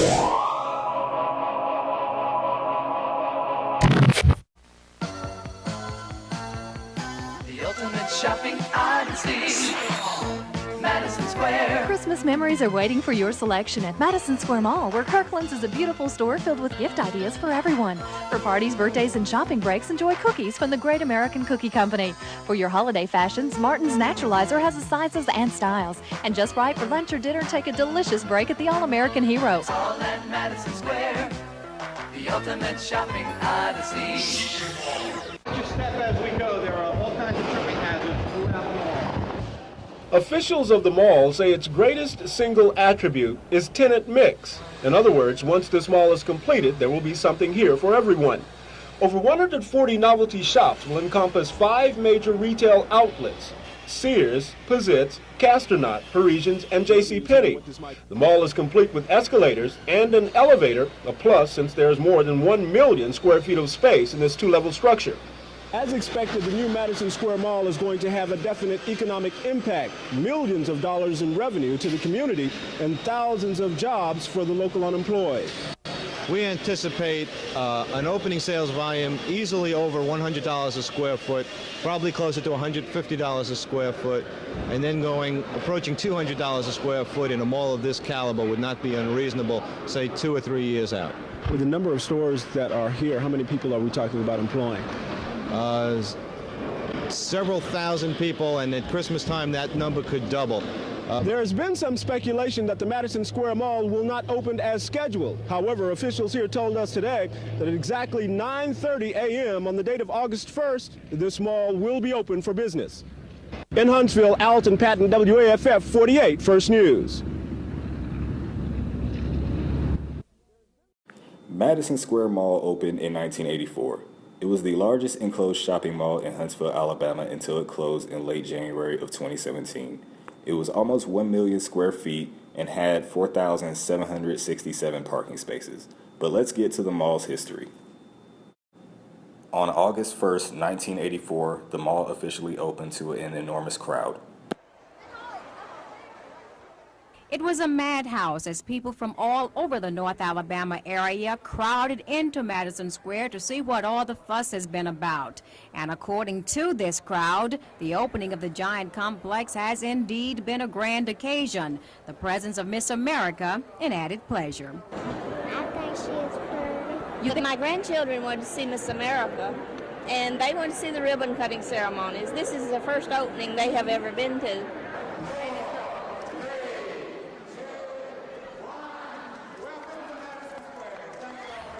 The ultimate shopping odyssey. Madison Square. Christmas memories are waiting for your selection at Madison Square Mall, where Kirkland's is a beautiful store filled with gift ideas for everyone. For parties, birthdays, and shopping breaks, enjoy cookies from the Great American Cookie Company. For your holiday fashions, Martin's Naturalizer has the sizes and styles. And just right for lunch or dinner, take a delicious break at the All-American Hero. It's all at Madison Square. The ultimate shopping odyssey. Just step as we go. There are all kinds of tripping hazards throughout the mall. Officials of the mall say its greatest single attribute is tenant mix. In other words, once this mall is completed, there will be something here for everyone. Over 140 novelty shops will encompass 5 major retail outlets: Sears, Pizitz, Castornot, Parisians, and JCPenney. The mall is complete with escalators and an elevator, a plus since there is more than 1 million square feet of space in this 2-level structure. As expected, the new Madison Square Mall is going to have a definite economic impact, millions of dollars in revenue to the community and thousands of jobs for the local unemployed. We anticipate an opening sales volume easily over $100 a square foot, probably closer to $150 a square foot, and then approaching $200 a square foot in a mall of this caliber would not be unreasonable, say 2 or 3 years out. With the number of stores that are here, how many people are we talking about employing? Several thousand people, and at Christmas time that number could double. There has been some speculation that the Madison Square Mall will not open as scheduled. However, officials here told us today that at exactly 9:30 a.m. on the date of August 1st, this mall will be open for business. In Huntsville, Alton Patton, WAFF 48 First News. Madison Square Mall opened in 1984. It was the largest enclosed shopping mall in Huntsville, Alabama until it closed in late January of 2017. It was almost 1 million square feet and had 4,767 parking spaces. But let's get to the mall's history. On August 1st, 1984, the mall officially opened to an enormous crowd. It was a madhouse as people from all over the North Alabama area crowded into Madison Square to see what all the fuss has been about. And according to this crowd, the opening of the giant complex has indeed been a grand occasion. The presence of Miss America an added pleasure. I think she is pretty. My grandchildren wanted to see Miss America, and they wanted to see the ribbon cutting ceremonies. This is the first opening they have ever been to.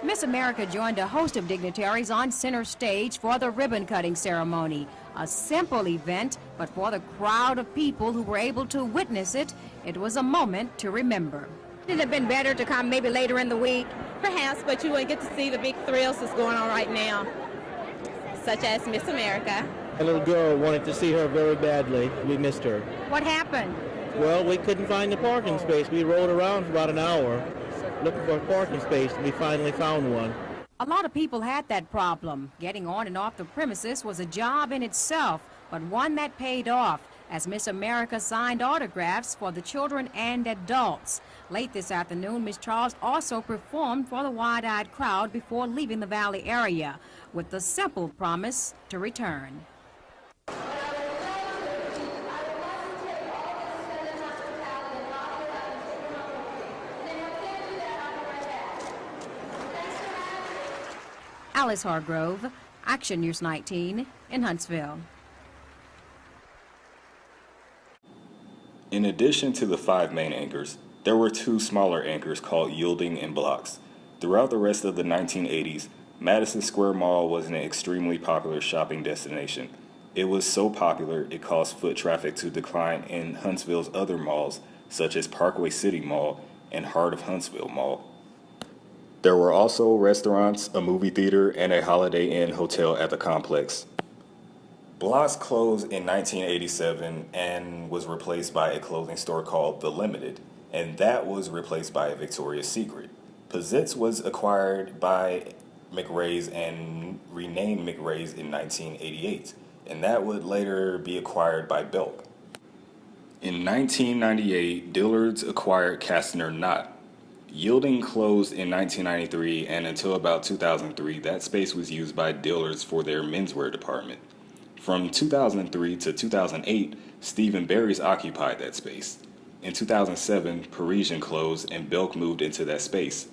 Miss America joined a host of dignitaries on center stage for the ribbon-cutting ceremony. A simple event, but for the crowd of people who were able to witness it, it was a moment to remember. It have been better to come maybe later in the week? Perhaps, but you wouldn't get to see the big thrills that's going on right now, such as Miss America. A little girl wanted to see her very badly. We missed her. What happened? Well, we couldn't find the parking space. We rode around for about an hour looking for a parking space, and we finally found one. A lot of people had that problem. Getting on and off the premises was a job in itself, but one that paid off as Miss America signed autographs for the children and adults. Late this afternoon, Miss Charles also performed for the wide-eyed crowd before leaving the Valley area with the simple promise to return. Alice Hargrove, Action News 19 in Huntsville. In addition to the 5 main anchors, there were 2 smaller anchors called yielding and blocks. Throughout the rest of the 1980s, Madison Square Mall was an extremely popular shopping destination. It was so popular it caused foot traffic to decline in Huntsville's other malls, such as Parkway City Mall and Heart of Huntsville Mall. There were also restaurants, a movie theater, and a Holiday Inn hotel at the complex. Blocks closed in 1987 and was replaced by a clothing store called The Limited, and that was replaced by a Victoria's Secret. Pizitz was acquired by McRae's and renamed McRae's in 1988, and that would later be acquired by Belk. In 1998, Dillard's acquired Castornot. Yielding closed in 1993, and until about 2003, that space was used by dealers for their menswear department. From 2003 to 2008, Steve & Barry's occupied that space. In 2007, Parisian closed and Belk moved into that space.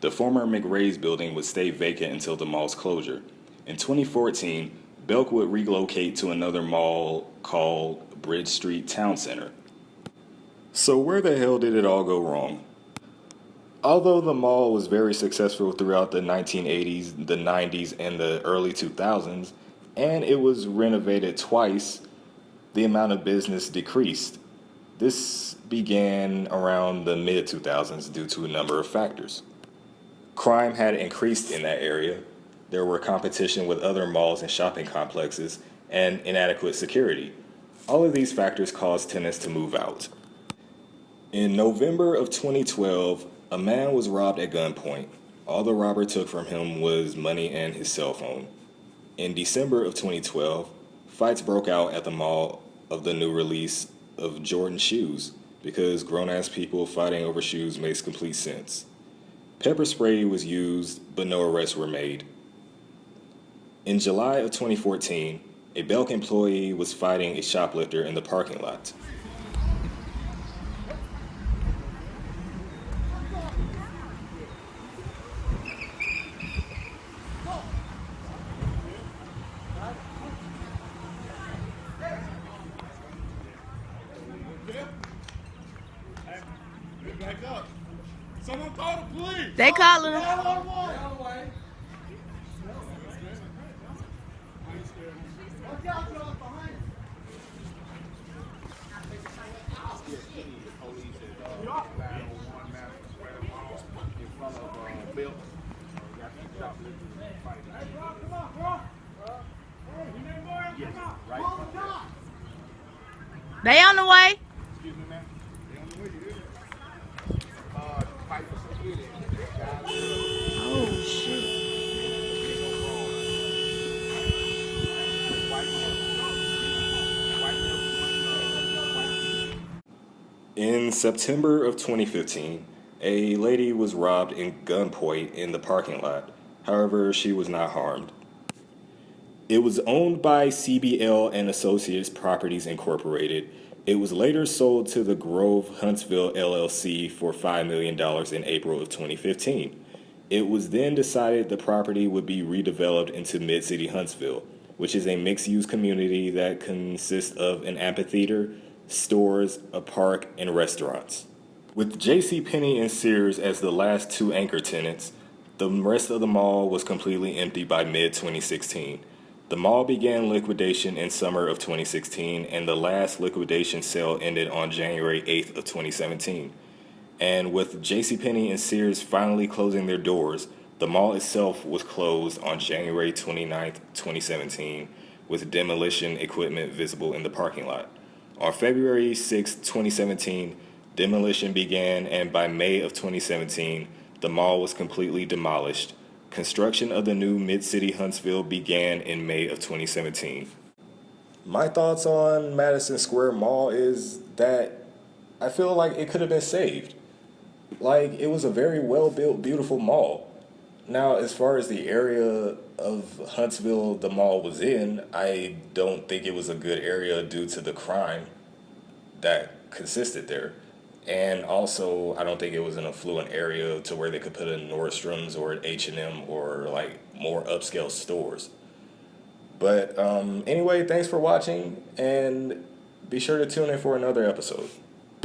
The former McRae's building would stay vacant until the mall's closure. In 2014, Belk would relocate to another mall called Bridge Street Town Center. So where the hell did it all go wrong? Although the mall was very successful throughout the 1980s, the 90s, and the early 2000s, and it was renovated twice, the amount of business decreased. This began around the mid-2000s due to a number of factors. Crime had increased in that area. There were competition with other malls and shopping complexes, and inadequate security. All of these factors caused tenants to move out. In November of 2012, a man was robbed at gunpoint. All the robber took from him was money and his cell phone. In December of 2012, fights broke out at the mall of the new release of Jordan shoes because grown-ass people fighting over shoes makes complete sense. Pepper spray was used, but no arrests were made. In July of 2014, a Belk employee was fighting a shoplifter in the parking lot. Someone call the police. They calling him. They on the way. Oh shit. In September of 2015, a lady was robbed in gunpoint in the parking lot. However, she was not harmed. It was owned by CBL and Associates Properties Incorporated. It was later sold to the Grove Huntsville LLC for $5 million in April of 2015. It was then decided the property would be redeveloped into Mid-City Huntsville, which is a mixed-use community that consists of an amphitheater, stores, a park, and restaurants. With JCPenney and Sears as the last two anchor tenants, the rest of the mall was completely empty by mid-2016. The mall began liquidation in summer of 2016, and the last liquidation sale ended on January 8th of 2017. And with JCPenney and Sears finally closing their doors, the mall itself was closed on January 29th, 2017, with demolition equipment visible in the parking lot. On February 6, 2017, demolition began, and by May of 2017, the mall was completely demolished. Construction of the new Mid-City Huntsville began in May of 2017. My thoughts on Madison Square Mall is that I feel like it could have been saved. Like, it was a very well-built, beautiful mall. Now, as far as the area of Huntsville the mall was in, I don't think it was a good area due to the crime that consisted there. And also, I don't think it was an affluent area to where they could put in Nordstrom's or an H&M or like more upscale stores. But anyway, thanks for watching, and be sure to tune in for another episode.